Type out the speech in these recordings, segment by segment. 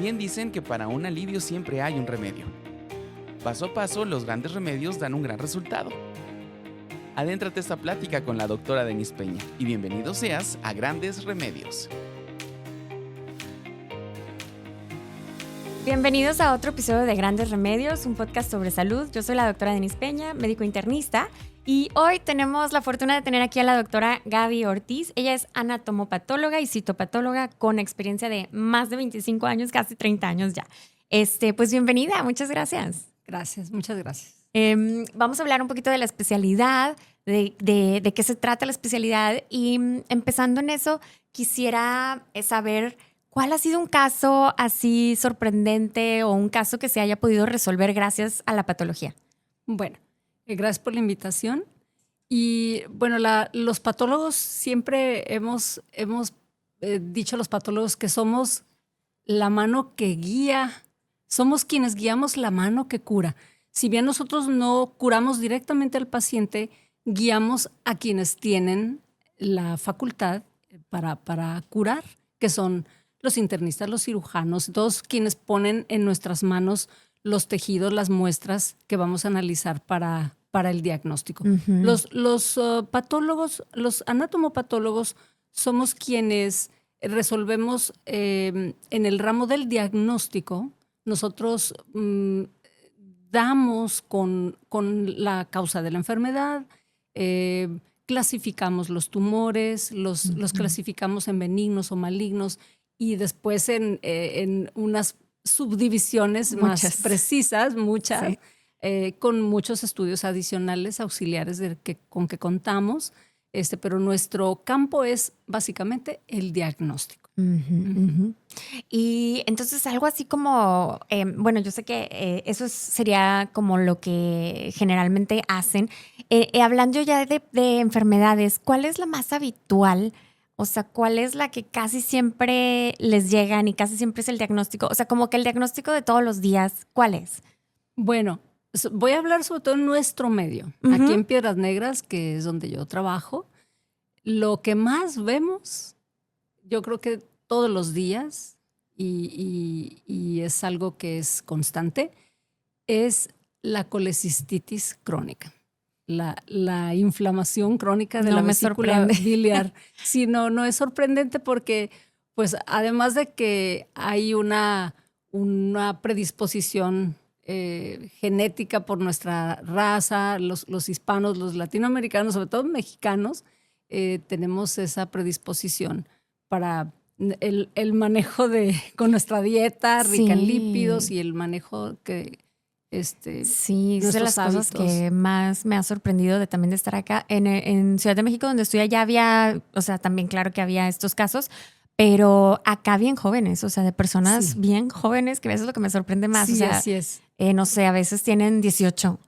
bien dicen que para un alivio siempre hay un remedio. Paso a paso, los grandes remedios dan un gran resultado. Adéntrate a esta plática con la doctora Denise Peña y bienvenido seas a Grandes Remedios. Bienvenidos a otro episodio de Grandes Remedios, un podcast sobre salud. Yo soy la doctora Denise Peña, médico internista, y hoy tenemos la fortuna de tener aquí a la doctora Gaby Ortiz. Ella es anatomopatóloga y citopatóloga con experiencia de más de 25 años, casi 30 años ya. Pues bienvenida, muchas gracias. Gracias, muchas gracias. Vamos a hablar un poquito de la especialidad, de qué se trata la especialidad, y empezando en eso, quisiera saber cuál ha sido un caso así sorprendente o un caso que se haya podido resolver gracias a la patología. Bueno, gracias por la invitación. Y bueno, los patólogos siempre hemos dicho a los patólogos que somos la mano que guía, somos quienes guiamos la mano que cura. Si bien nosotros no curamos directamente al paciente, guiamos a quienes tienen la facultad para curar, que son los internistas, los cirujanos, todos quienes ponen en nuestras manos los tejidos, las muestras que vamos a analizar para el diagnóstico. Uh-huh. Los patólogos, los anatomopatólogos, somos quienes resolvemos en el ramo del diagnóstico. Nosotros damos con la causa de la enfermedad, clasificamos los tumores, los clasificamos en benignos o malignos, y después en unas subdivisiones más precisas, sí. Con muchos estudios adicionales auxiliares con que contamos, pero nuestro campo es básicamente el diagnóstico. Uh-huh. Y entonces algo así como, bueno, yo sé que eso sería como lo que generalmente hacen. Hablando ya de enfermedades, ¿cuál es la más habitual? O sea, ¿cuál es la que casi siempre les llegan y casi siempre es el diagnóstico? O sea, como que el diagnóstico de todos los días, ¿cuál es? Bueno, voy a hablar sobre todo en nuestro medio. Uh-huh. Aquí en Piedras Negras, que es donde yo trabajo, lo que más vemos, yo creo que todos los días, y es algo que es constante, es la colecistitis crónica. La inflamación crónica de la vesícula biliar. Sí, no es sorprendente porque, pues, además de que hay una predisposición genética por nuestra raza, los hispanos, los latinoamericanos, sobre todo mexicanos, tenemos esa predisposición para el manejo con nuestra dieta rica en lípidos y el manejo que sí, es de las hábitos. Cosas que más me ha sorprendido también de estar acá. En Ciudad de México, donde estoy, allá había, o sea, también claro que había estos casos, pero acá bien jóvenes, o sea, de personas bien jóvenes, que a veces es lo que me sorprende más. Sí, o sea, así es. No sé, a veces tienen 18.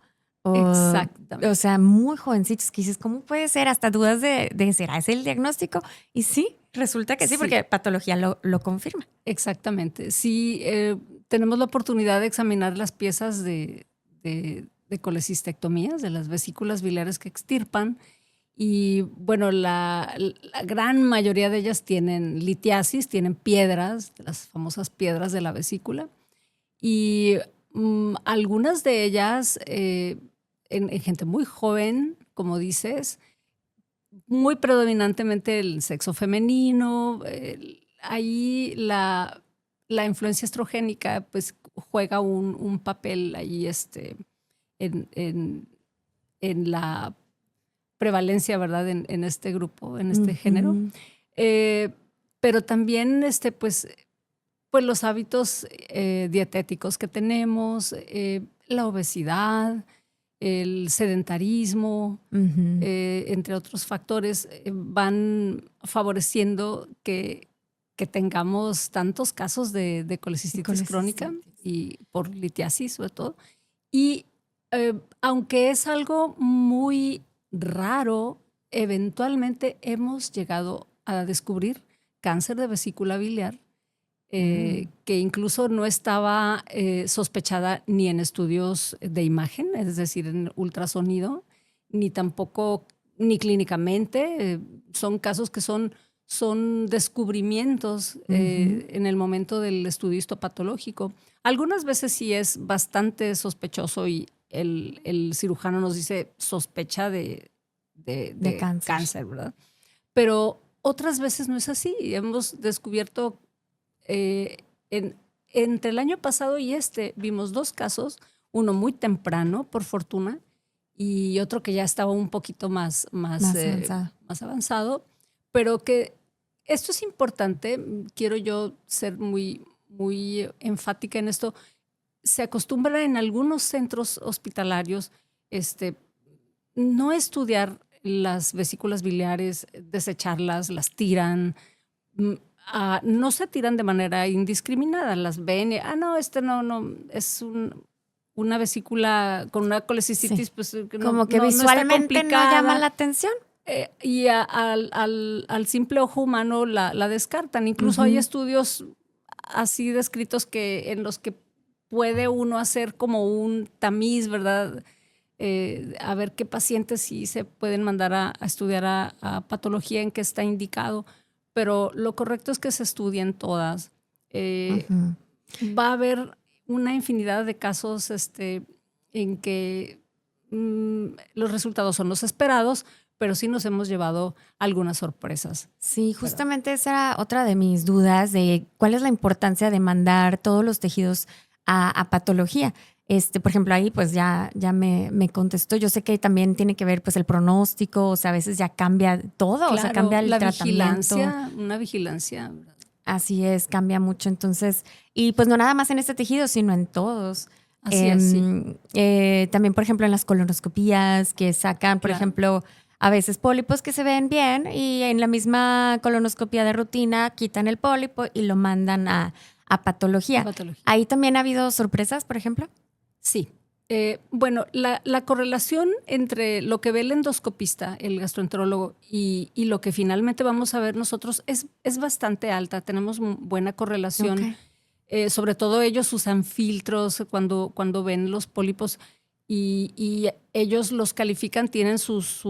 Exactamente. O sea, muy jovencitos, que dices, ¿cómo puede ser? Hasta dudas de ¿será ese el diagnóstico? Y sí, resulta que sí, porque patología lo confirma. Exactamente. Sí, tenemos la oportunidad de examinar las piezas de colecistectomías, de las vesículas biliares que extirpan. Y bueno, la gran mayoría de ellas tienen litiasis, tienen piedras, las famosas piedras de la vesícula. Y algunas de ellas, en gente muy joven, como dices, muy predominantemente el sexo femenino, ahí la influencia estrogénica pues juega un papel ahí en la prevalencia, ¿verdad? En este grupo, en este género. Pero también pues los hábitos dietéticos que tenemos, la obesidad, el sedentarismo, entre otros factores, van favoreciendo que tengamos tantos casos de colecistitis crónica y por litiasis sobre todo. Y aunque es algo muy raro, eventualmente hemos llegado a descubrir cáncer de vesícula biliar, que incluso no estaba sospechada ni en estudios de imagen, es decir, en ultrasonido, ni tampoco ni clínicamente. Son casos que son son descubrimientos en el momento del estudio histopatológico. Algunas veces sí es bastante sospechoso y el cirujano nos dice sospecha de cáncer, ¿verdad? Pero otras veces no es así. Hemos descubierto entre el año pasado y vimos 2 casos, uno muy temprano, por fortuna, y otro que ya estaba un poquito más avanzado, pero que esto es importante, quiero yo ser muy, muy enfática en esto. Se acostumbra en algunos centros hospitalarios no estudiar las vesículas biliares, desecharlas, las tiran. No se tiran de manera indiscriminada, las ven y, no, no, es una vesícula con una colecicitis, pues como que visualmente no llama la atención. Y al simple ojo humano la descartan. Incluso hay estudios así descritos en los que puede uno hacer como un tamiz, ¿verdad? A ver qué pacientes sí se pueden mandar a estudiar a patología en que está indicado. Pero lo correcto es que se estudien todas. Va a haber una infinidad de casos en que los resultados son los esperados, pero sí nos hemos llevado algunas sorpresas. Sí, justamente esa era otra de mis dudas de cuál es la importancia de mandar todos los tejidos a patología. Por ejemplo, ahí pues ya me contestó. Yo sé que también tiene que ver pues el pronóstico, o sea, a veces ya cambia todo, claro, o sea, cambia el tratamiento. Una vigilancia. Así es, cambia mucho. Entonces, y pues no nada más en este tejido, sino en todos. Así es, sí. También, por ejemplo, en las colonoscopías que sacan, por ejemplo, a veces pólipos que se ven bien y en la misma colonoscopía de rutina quitan el pólipo y lo mandan a patología. ¿Ahí también ha habido sorpresas, por ejemplo? Sí. Bueno, la correlación entre lo que ve el endoscopista, el gastroenterólogo, y lo que finalmente vamos a ver nosotros es bastante alta. Tenemos buena correlación. Okay. Sobre todo ellos usan filtros cuando ven los pólipos y ellos los califican, tienen sus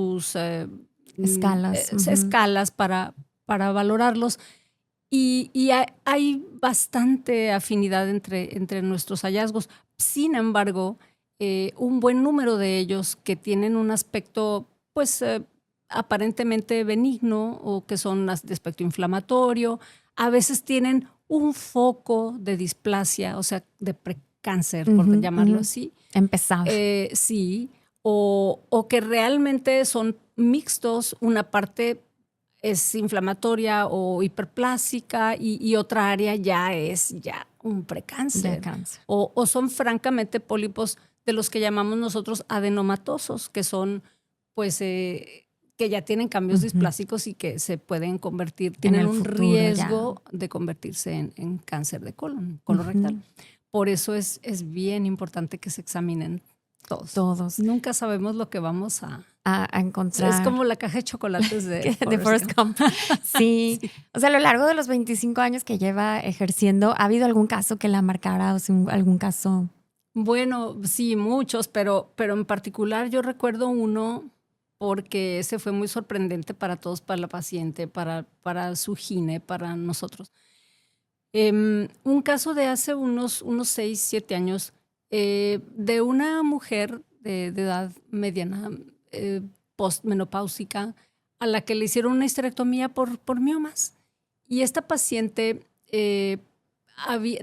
escalas. Escalas para valorarlos. Y hay bastante afinidad entre nuestros hallazgos. Sin embargo, un buen número de ellos que tienen un aspecto pues aparentemente benigno o que son de aspecto inflamatorio, a veces tienen un foco de displasia, o sea, de precáncer, por llamarlo así. Empezado. Sí, o que realmente son mixtos, una parte es inflamatoria o hiperplásica y otra área ya es un precáncer. O son francamente pólipos de los que llamamos nosotros adenomatosos, que son pues que ya tienen cambios displásicos y que se pueden convertir, tienen un riesgo de convertirse en cáncer de colon rectal. Por eso es bien importante que se examinen todos. Nunca sabemos lo que vamos a encontrar. Es como la caja de chocolates de Forrest Gump. Sí. Sí. O sea, a lo largo de los 25 años que lleva ejerciendo, ¿ha habido algún caso que la marcara? O sea, algún caso. Bueno, sí, muchos, pero en particular yo recuerdo uno porque ese fue muy sorprendente para todos, para la paciente, para su gine, para nosotros. Un caso de hace unos 6, 7 años de una mujer de edad mediana, postmenopáusica, a la que le hicieron una histerectomía por miomas. Y esta paciente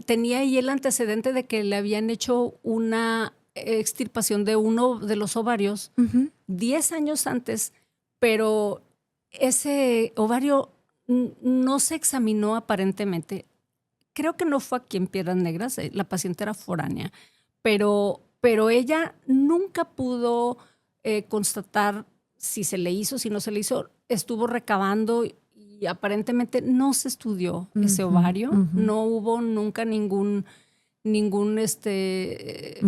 tenía ahí el antecedente de que le habían hecho una extirpación de uno de los ovarios 10 años antes, pero ese ovario no se examinó aparentemente. Creo que no fue aquí en Piedras Negras, la paciente era foránea, pero ella nunca pudo constatar si se le hizo, si no se le hizo. Estuvo recabando y aparentemente no se estudió ese ovario. No hubo nunca ningún un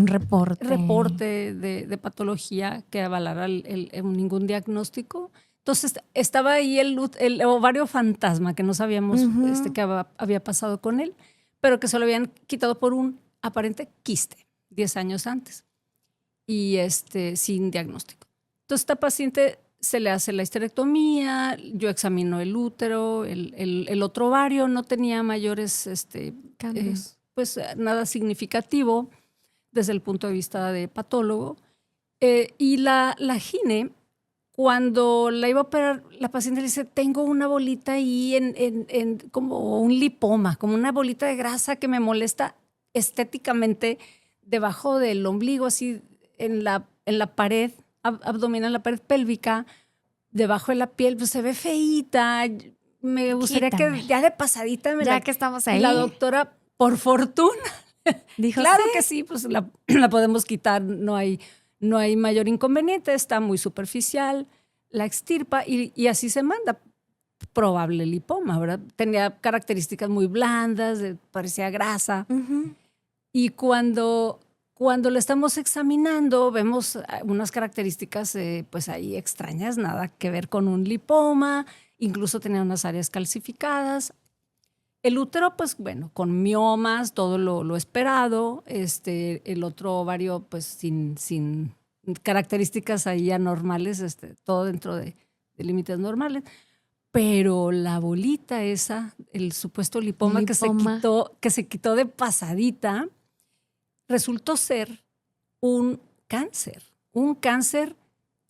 reporte de patología que avalara ningún diagnóstico. Entonces estaba ahí el ovario fantasma que no sabíamos qué había pasado con él, pero que se lo habían quitado por un aparente quiste 10 años antes y sin diagnóstico. Entonces esta paciente se le hace la histerectomía, yo examino el útero, el otro ovario no tenía mayores Cambios. pues nada significativo desde el punto de vista de patólogo. Y la gine, cuando la iba a operar, la paciente le dice, tengo una bolita ahí en como un lipoma, como una bolita de grasa que me molesta estéticamente debajo del ombligo, así en la pared abdominal, en la pared pélvica, debajo de la piel, pues se ve feíta. Me gustaría Quítamela. que ya de pasadita Ya que estamos ahí. La doctora, por fortuna, Dijo, claro sí. que sí, pues la podemos quitar, no hay mayor inconveniente, está muy superficial, la extirpa y así se manda. Probable lipoma, ¿verdad? Tenía características muy blandas, parecía grasa. Ujú. Y cuando lo estamos examinando, vemos unas características pues ahí extrañas, nada que ver con un lipoma, incluso tenía unas áreas calcificadas. El útero, pues bueno, con miomas, todo lo esperado. El otro ovario, pues sin características ahí anormales, todo dentro de límites normales. Pero la bolita esa, el supuesto lipoma que se quitó de pasadita, resultó ser un cáncer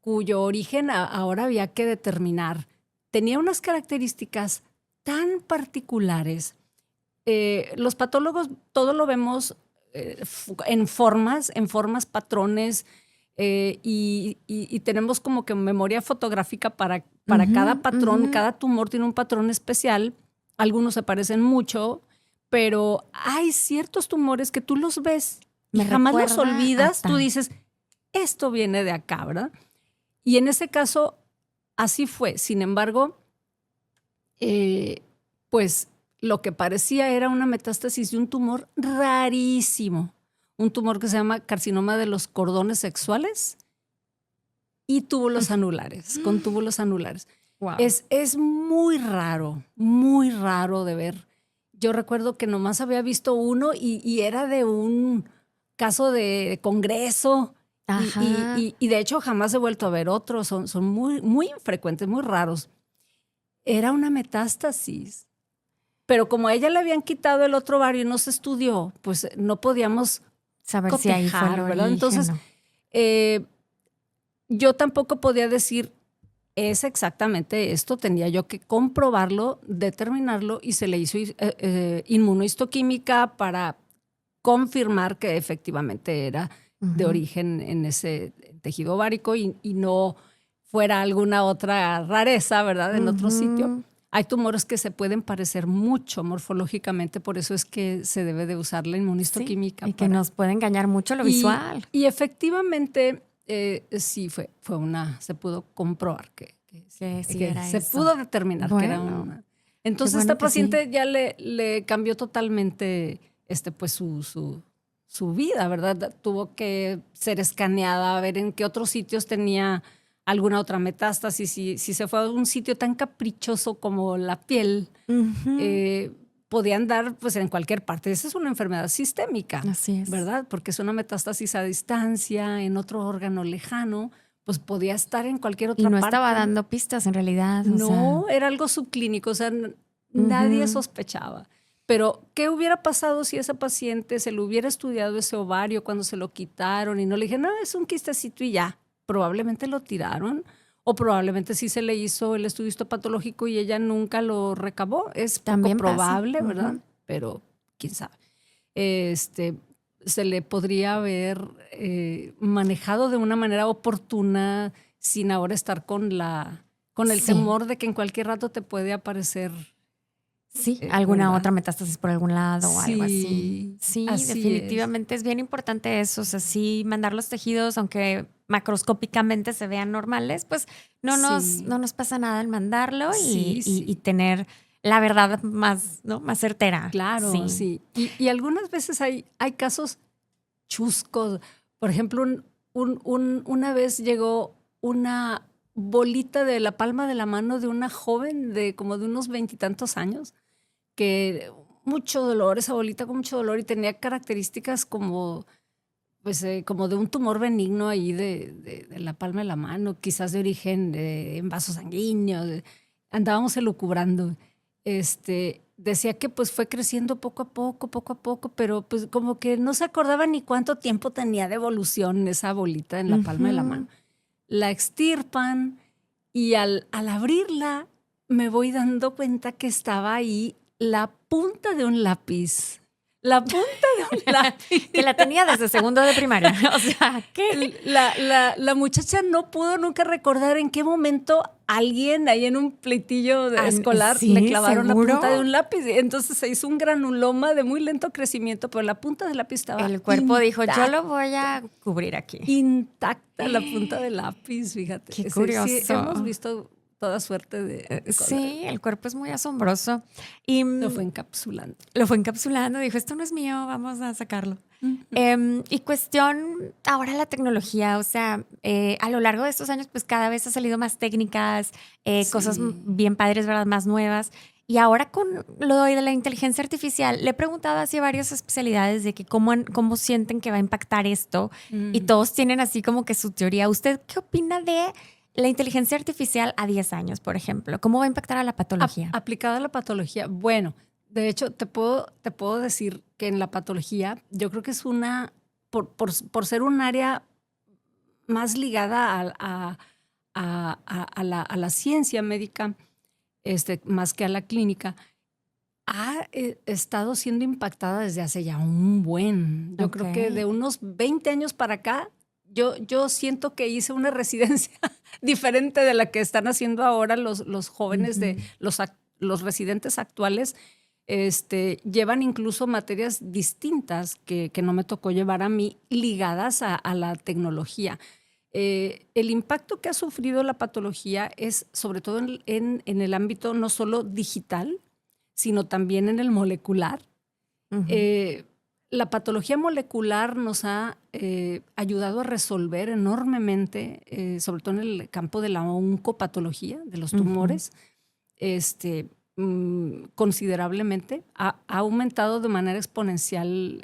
cuyo origen ahora había que determinar. Tenía unas características tan particulares. Los patólogos todo lo vemos en formas, patrones, y tenemos como que memoria fotográfica para cada patrón. Cada tumor tiene un patrón especial. Algunos se parecen mucho, pero hay ciertos tumores que tú los ves y jamás los olvidas. Tú dices, esto viene de acá, ¿verdad? Y en ese caso, así fue. Sin embargo, pues lo que parecía era una metástasis de un tumor rarísimo. Un tumor que se llama carcinoma de los cordones sexuales y túbulos anulares, con túbulos anulares. Wow. Es muy raro de ver. Yo recuerdo que nomás había visto uno y era de un caso de congreso. Y de hecho jamás he vuelto a ver otros. Son muy, muy infrecuentes, muy raros. Era una metástasis. Pero como a ella le habían quitado el otro ovario y no se estudió, pues no podíamos saber si ahí fue el ¿verdad? Entonces, yo tampoco podía decir, es exactamente esto, tenía yo que comprobarlo, determinarlo, y se le hizo inmunohistoquímica para confirmar que efectivamente era de origen en ese tejido ovárico y no fuera alguna otra rareza, ¿verdad? En otro sitio. Hay tumores que se pueden parecer mucho morfológicamente, por eso es que se debe de usar la inmunohistoquímica. Sí, y que nos puede engañar mucho lo visual. Y efectivamente, sí, se pudo comprobar que se pudo determinar que era una. Entonces esta paciente ya le cambió totalmente pues su vida, ¿verdad? Tuvo que ser escaneada, a ver en qué otros sitios tenía alguna otra metástasis. Si se fue a un sitio tan caprichoso como la piel, podían dar pues en cualquier parte. Esa es una enfermedad sistémica. Así es. ¿Verdad? Porque es una metástasis a distancia, en otro órgano lejano, pues podía estar en cualquier otra parte. Y no estaba dando pistas en realidad. No, era algo subclínico, o sea, nadie sospechaba. Pero, ¿qué hubiera pasado si esa paciente se le hubiera estudiado ese ovario cuando se lo quitaron y no le dije, no, es un quistecito y ya? Probablemente lo tiraron, o probablemente sí se le hizo el estudio histopatológico y ella nunca lo recabó. Es poco probable, ¿verdad? Pero quién sabe. Se le podría haber manejado de una manera oportuna sin ahora estar con el temor de que en cualquier rato te puede aparecer. Sí, alguna otra metástasis por algún lado o algo así. Sí, definitivamente es bien importante eso. O sea, sí, mandar los tejidos, aunque macroscópicamente se vean normales, pues no nos pasa nada en mandarlo y tener la verdad más certera. Claro, sí. Y algunas veces hay casos chuscos. Por ejemplo, una vez llegó una bolita de la palma de la mano de una joven de como de unos 20 y tantos años, que mucho dolor, esa bolita con mucho dolor, y tenía características como pues como de un tumor benigno ahí de la palma de la mano, quizás de origen en vasos sanguíneos. Andábamos elucubrando. Decía que pues fue creciendo poco a poco, pero pues como que no se acordaba ni cuánto tiempo tenía de evolución esa bolita en la palma de la mano. La extirpan y al abrirla me voy dando cuenta que estaba ahí la punta de un lápiz. La punta de un lápiz. Que la tenía desde segundo de primaria. O sea, ¿qué? La muchacha no pudo nunca recordar en qué momento alguien ahí en un pleitillo escolar sí, le clavaron ¿seguro? la punta de un lápiz. Entonces se hizo un granuloma de muy lento crecimiento, pero la punta del lápiz estaba El cuerpo dijo, intacta. yo lo voy a cubrir aquí. Intacta la punta del lápiz, fíjate. Qué curioso. Sí, hemos visto toda suerte de cosas. Sí, el cuerpo es muy asombroso. Y Lo fue encapsulando. dijo, esto no es mío, vamos a sacarlo. Y cuestión, ahora la tecnología, o sea, a lo largo de estos años, pues cada vez ha salido más técnicas, cosas bien padres, ¿verdad? Más nuevas. Y ahora con lo de la inteligencia artificial, le he preguntado hacia varias especialidades de que cómo sienten que va a impactar esto. Y todos tienen así como que su teoría. ¿Usted qué opina de la inteligencia artificial a 10 años, por ejemplo? ¿Cómo va a impactar a la patología? Aplicada a la patología. Bueno, de hecho, te puedo decir que en la patología, yo creo que es por ser un área más ligada a la ciencia médica, más que a la clínica, ha estado siendo impactada desde hace ya un buen. Yo creo que de unos 20 años para acá, yo siento que hice una residencia diferente de la que están haciendo ahora los jóvenes, de los residentes actuales. Llevan incluso materias distintas que no me tocó llevar a mí, ligadas a la tecnología. El impacto que ha sufrido la patología es sobre todo en el ámbito no solo digital, sino también en el molecular. La patología molecular nos ha ayudado a resolver enormemente, sobre todo en el campo de la oncopatología, de los tumores, considerablemente. Ha aumentado de manera exponencial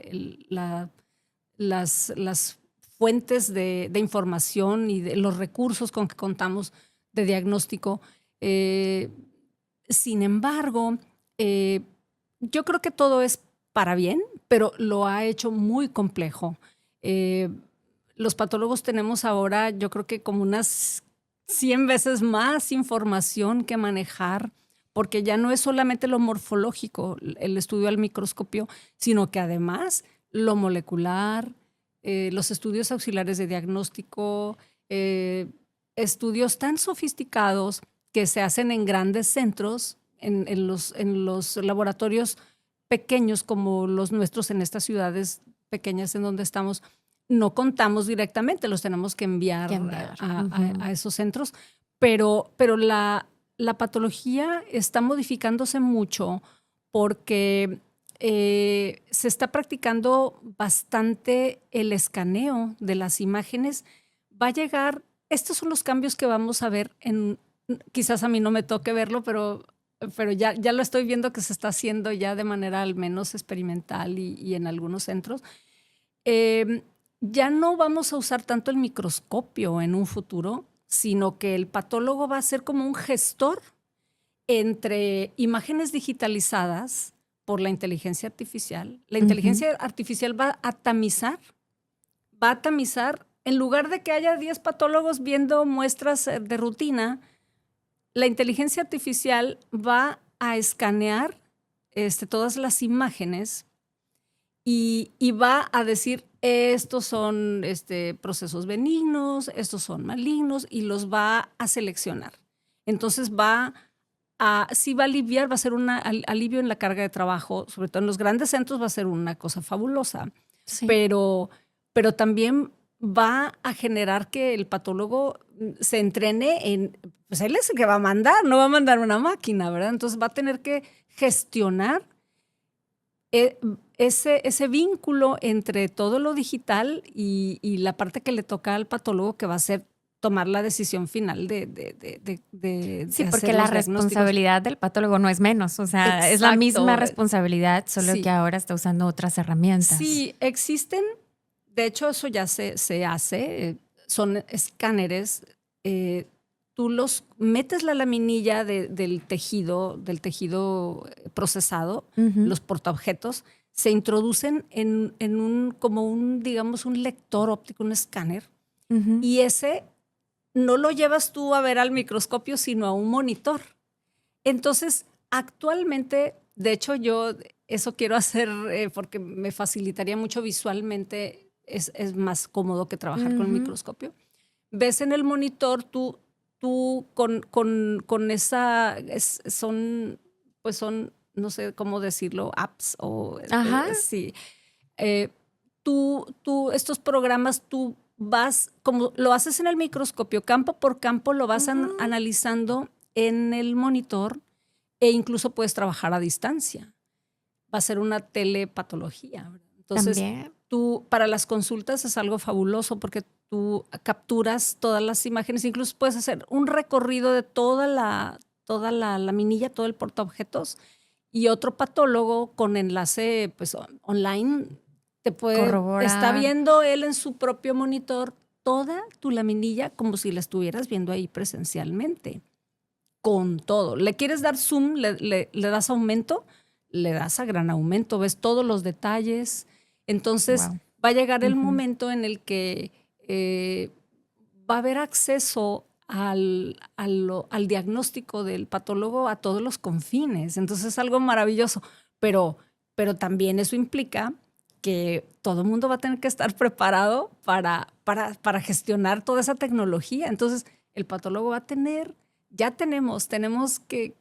las fuentes de información y de los recursos con que contamos de diagnóstico. Sin embargo, yo creo que todo es para bien, pero lo ha hecho muy complejo. Los patólogos tenemos ahora, yo creo que como unas 100 veces más información que manejar, porque ya no es solamente lo morfológico, el estudio al microscopio, sino que además lo molecular, los estudios auxiliares de diagnóstico, estudios tan sofisticados que se hacen en grandes centros, en los laboratorios pequeños como los nuestros en estas ciudades pequeñas en donde estamos, no contamos directamente, los tenemos que enviar a esos centros, pero la patología está modificándose mucho porque se está practicando bastante el escaneo de las imágenes. Va a llegar, estos son los cambios que vamos a ver quizás a mí no me toque verlo, pero ya lo estoy viendo que se está haciendo ya de manera al menos experimental y en algunos centros. Ya no vamos a usar tanto el microscopio en un futuro, sino que el patólogo va a ser como un gestor entre imágenes digitalizadas por la inteligencia artificial. La inteligencia artificial va a tamizar, en lugar de que haya 10 patólogos viendo muestras de rutina, la inteligencia artificial va a escanear todas las imágenes y va a decir, estos son procesos benignos, estos son malignos, y los va a seleccionar. Entonces sí va a aliviar, va a ser un alivio en la carga de trabajo, sobre todo en los grandes centros va a ser una cosa fabulosa, sí. pero también va a generar que el patólogo se entrene pues él es el que va a mandar, no va a mandar una máquina, ¿verdad? Entonces va a tener que gestionar ese vínculo entre todo lo digital y la parte que le toca al patólogo, que va a ser tomar la decisión final de sí, porque la responsabilidad del patólogo no es menos, o sea, exacto, es la misma responsabilidad, solo sí, que ahora está usando otras herramientas. Sí, existen de hecho, eso ya se hace. Son escáneres. Tú los metes la laminilla del tejido procesado, los portaobjetos, se introducen en digamos, un lector óptico, un escáner, y ese no lo llevas tú a ver al microscopio, sino a un monitor. Entonces, actualmente, de hecho, yo eso quiero hacer porque me facilitaría mucho visualmente, es más cómodo que trabajar con el microscopio. Ves en el monitor, tú con esa, son, no sé cómo decirlo, apps o sí. Estos programas, tú vas, como lo haces en el microscopio, campo por campo, lo vas analizando en el monitor e incluso puedes trabajar a distancia. Va a ser una telepatología, ¿verdad? Entonces, ¿también? tú, para las consultas es algo fabuloso porque tú capturas todas las imágenes, incluso puedes hacer un recorrido de toda la laminilla, todo el portaobjetos, y otro patólogo con enlace pues, online te puede corroborar. Está viendo él en su propio monitor toda tu laminilla como si la estuvieras viendo ahí presencialmente, con todo. ¿Le quieres dar zoom? ¿Le das aumento? Le das a gran aumento, ves todos los detalles. Entonces va a llegar el momento en el que va a haber acceso al diagnóstico del patólogo a todos los confines. Entonces es algo maravilloso, pero también eso implica que todo el mundo va a tener que estar preparado para gestionar toda esa tecnología. Entonces el patólogo va a tener, tenemos que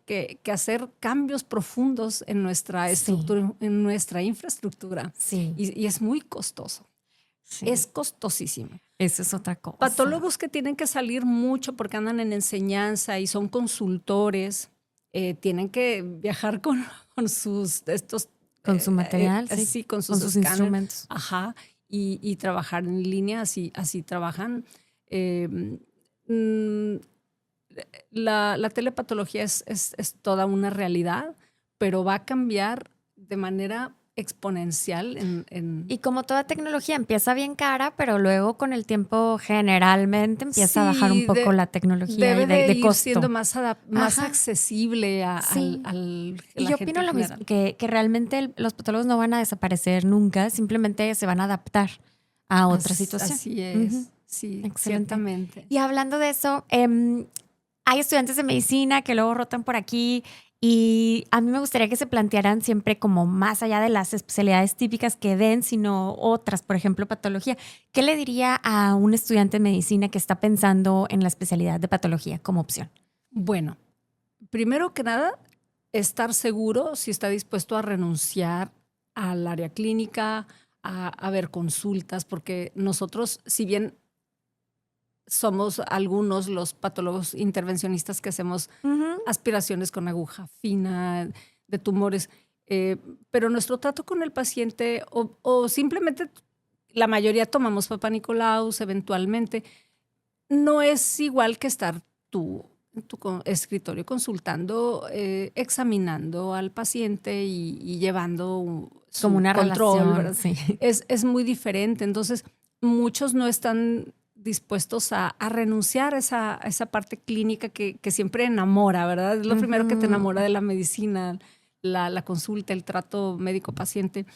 hacer cambios profundos en nuestra estructura, en nuestra infraestructura. Sí. Y es muy costoso. Sí. Es costosísimo. Eso es otra cosa. Patólogos que tienen que salir mucho porque andan en enseñanza y son consultores, tienen que viajar con sus con su material, sí, con sus instrumentos. Ajá, y trabajar en línea, así trabajan. La telepatología es toda una realidad, pero va a cambiar de manera exponencial. Y como toda tecnología empieza bien cara, pero luego con el tiempo generalmente empieza a bajar un poco la tecnología debe de ir costo. Siendo más accesible a la y yo opino lo mismo, que realmente los patólogos no van a desaparecer nunca, simplemente se van a adaptar a otra situación. Así es, sí, ciertamente. Y hablando de eso, hay estudiantes de medicina que luego rotan por aquí y a mí me gustaría que se plantearan siempre como más allá de las especialidades típicas que den, sino otras, por ejemplo, patología. ¿Qué le diría a un estudiante de medicina que está pensando en la especialidad de patología como opción? Bueno, primero que nada, estar seguro si está dispuesto a renunciar al área clínica, a ver consultas, porque nosotros, si bien somos algunos los patólogos intervencionistas que hacemos aspiraciones con aguja fina de tumores, pero nuestro trato con el paciente o simplemente la mayoría tomamos Papá Nicolaus eventualmente, no es igual que estar tú en tu escritorio consultando, examinando al paciente y llevando su como una control, relación. Sí. Es muy diferente. Entonces, muchos no están dispuestos a renunciar a esa parte clínica que siempre enamora, ¿verdad? Es lo primero que te enamora de la medicina, la consulta, el trato médico-paciente.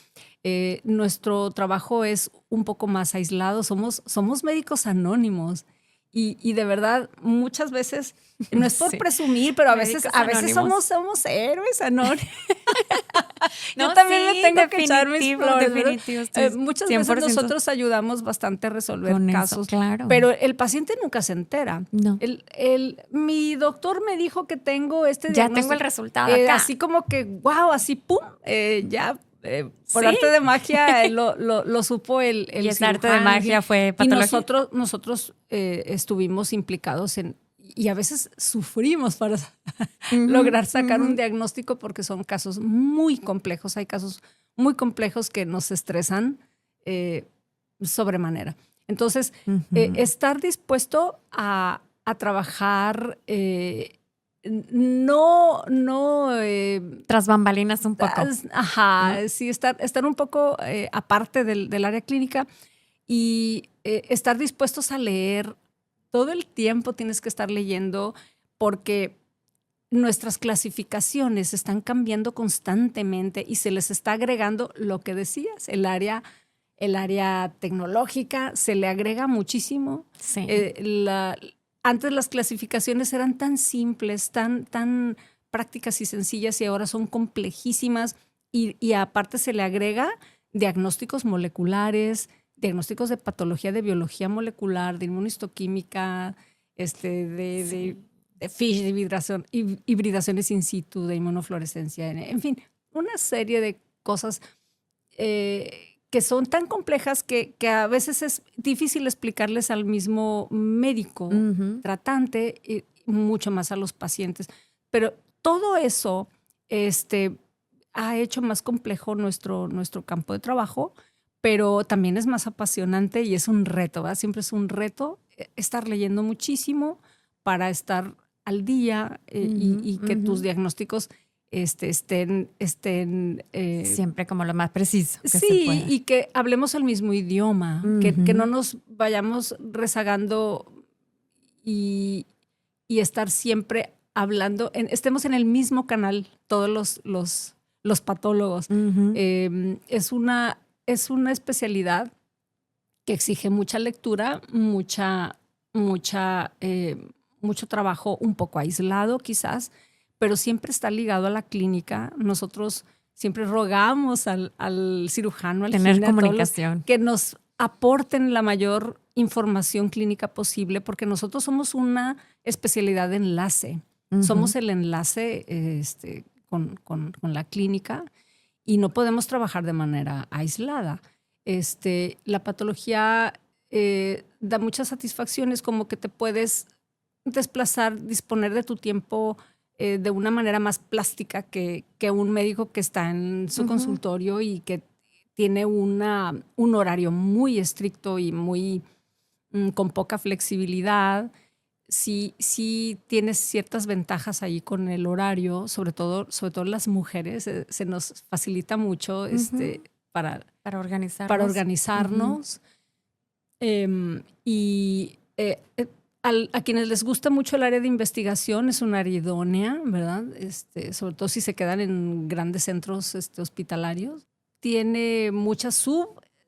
Nuestro trabajo es un poco más aislado, somos médicos anónimos y de verdad muchas veces, no es por presumir, pero a veces somos héroes anónimos. Yo también me tengo que echar mis flores. Muchas veces nosotros ayudamos bastante a resolver casos, claro. pero el paciente nunca se entera. No. Mi doctor me dijo que tengo este ya diagnóstico. Tengo el resultado acá. Así como que, wow, así pum, ya por arte de magia lo supo el y ese arte de magia fue patología. Y nosotros estuvimos implicados y a veces sufrimos para lograr sacar un diagnóstico porque son casos muy complejos. Hay casos muy complejos que nos estresan sobremanera. Entonces, estar dispuesto a trabajar tras bambalinas un poco. Sí, estar un poco aparte del área clínica y estar dispuestos a leer. Todo el tiempo tienes que estar leyendo porque nuestras clasificaciones están cambiando constantemente y se les está agregando lo que decías, el área tecnológica se le agrega muchísimo. Sí. Antes las clasificaciones eran tan simples, tan prácticas y sencillas y ahora son complejísimas y aparte se le agrega diagnósticos moleculares, diagnósticos de patología de biología molecular, de inmunistoquímica, de FISH, de hibridaciones in situ, de inmunofluorescencia, en fin, una serie de cosas que son tan complejas que a veces es difícil explicarles al mismo médico tratante y mucho más a los pacientes. Pero todo eso ha hecho más complejo nuestro campo de trabajo, pero también es más apasionante y es un reto, ¿verdad? Siempre es un reto estar leyendo muchísimo para estar al día y que tus diagnósticos estén siempre como lo más preciso que se sí, pueda. y que hablemos el mismo idioma, que no nos vayamos rezagando y estar siempre hablando, estemos en el mismo canal todos los patólogos. Es una especialidad que exige mucha lectura, mucho trabajo un poco aislado quizás, pero siempre está ligado a la clínica. Nosotros siempre rogamos al cirujano, al tener ginecólogo, comunicación, que nos aporten la mayor información clínica posible, porque nosotros somos una especialidad de enlace. Somos el enlace con la clínica y no podemos trabajar de manera aislada. La patología da muchas satisfacciones, como que te puedes desplazar, disponer de tu tiempo de una manera más plástica que un médico que está en su consultorio y que tiene un horario muy estricto y muy con poca flexibilidad. Sí tienes ciertas ventajas ahí con el horario, sobre todo las mujeres. Se nos facilita mucho para organizarnos. A quienes les gusta mucho el área de investigación es un área idónea, ¿verdad? Sobre todo si se quedan en grandes centros hospitalarios. Tiene muchas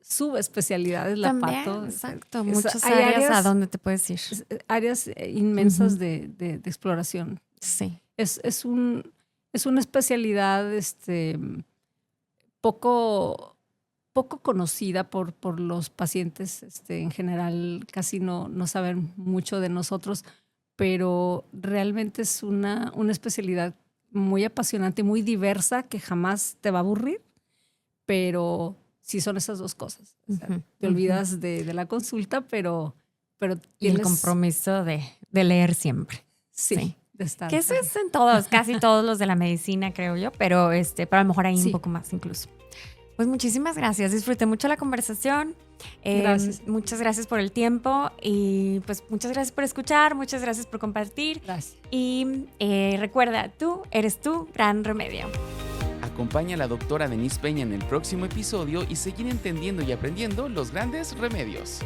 subespecialidades la pato. Exacto, muchas áreas a donde te puedes ir. Áreas inmensas de exploración. Sí. Es una especialidad poco conocida por los pacientes. En general casi no saben mucho de nosotros, pero realmente es una especialidad muy apasionante, muy diversa, que jamás te va a aburrir, pero sí son esas dos cosas. O sea, te olvidas de la consulta, pero y el compromiso de leer siempre. Sí. De estar. Que eso es en casi todos los de la medicina, creo yo, pero a lo mejor hay un poco más incluso. Pues muchísimas gracias, disfruté mucho la conversación. Gracias. Muchas gracias por el tiempo y pues muchas gracias por escuchar, muchas gracias por compartir. Gracias. Y recuerda, tú eres tu gran remedio. Acompaña a la doctora Denise Peña en el próximo episodio y seguir entendiendo y aprendiendo los grandes remedios.